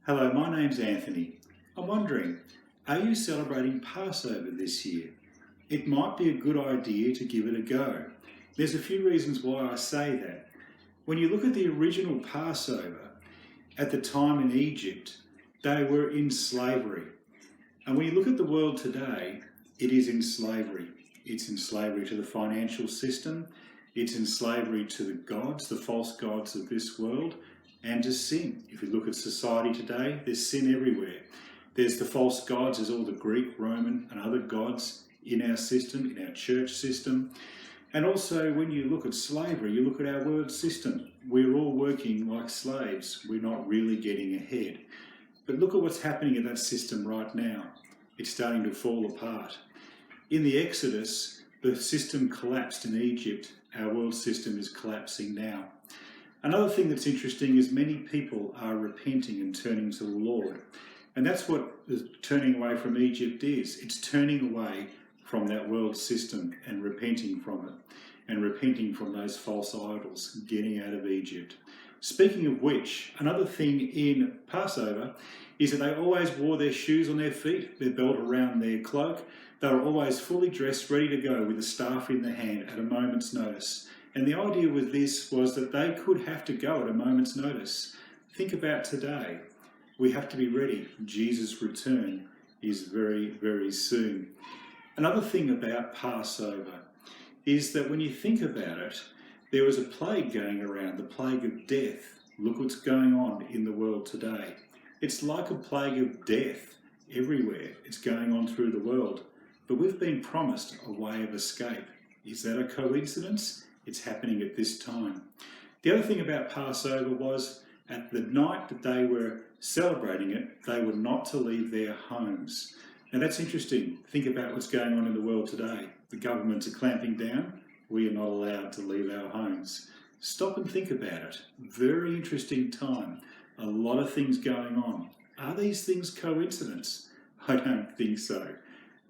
Hello, my name's Anthony. I'm wondering, are you celebrating Passover this year? It might be a good idea to give it a go. There's a few reasons why I say that. When you look at the original Passover, at the time in Egypt, they were in slavery. And when you look at the world today, it is in slavery. It's in slavery to the financial system. It's in slavery to the gods, the false gods of this world, and to sin. If you look at society today, there's sin everywhere. There's the false gods, there's all the Greek, Roman and other gods in our system, in our church system. And also when you look at slavery, you look at our world system. We're all working like slaves. We're not really getting ahead. But look at what's happening in that system right now. It's starting to fall apart. In the Exodus, the system collapsed in Egypt. Our world system is collapsing now. Another thing that's interesting is many people are repenting and turning to the Lord. And that's what the turning away from Egypt is. It's turning away from that world system and repenting from it. And repenting from those false idols, getting out of Egypt. Speaking of which, another thing in Passover is that they always wore their shoes on their feet, their belt around their cloak. They were always fully dressed, ready to go with a staff in their hand at a moment's notice. And the idea with this was that they could have to go at a moment's notice. Think about today. We have to be ready. Jesus' return is very, very soon. Another thing about Passover is that when you think about it, there was a plague going around, the plague of death. Look what's going on in the world today. It's like a plague of death everywhere. It's going on through the world. But we've been promised a way of escape. Is that a coincidence? It's happening at this time. The other thing about Passover was at the night that they were celebrating it, they were not to leave their homes. Now that's interesting. Think about what's going on in the world today. The governments are clamping down. We are not allowed to leave our homes. Stop and think about it. Very interesting time. A lot of things going on. Are these things coincidence? I don't think so.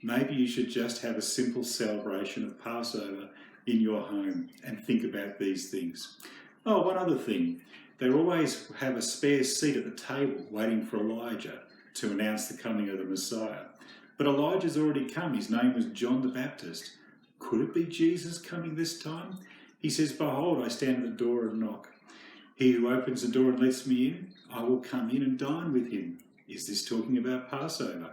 Maybe you should just have a simple celebration of Passover in your home and think about these things. Oh, one other thing. They always have a spare seat at the table waiting for Elijah to announce the coming of the Messiah. But Elijah's already come. His name was John the Baptist. Could it be Jesus coming this time? He says, "Behold, I stand at the door and knock. He who opens the door and lets me in, I will come in and dine with him." Is this talking about Passover?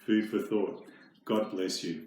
Food for thought. God bless you.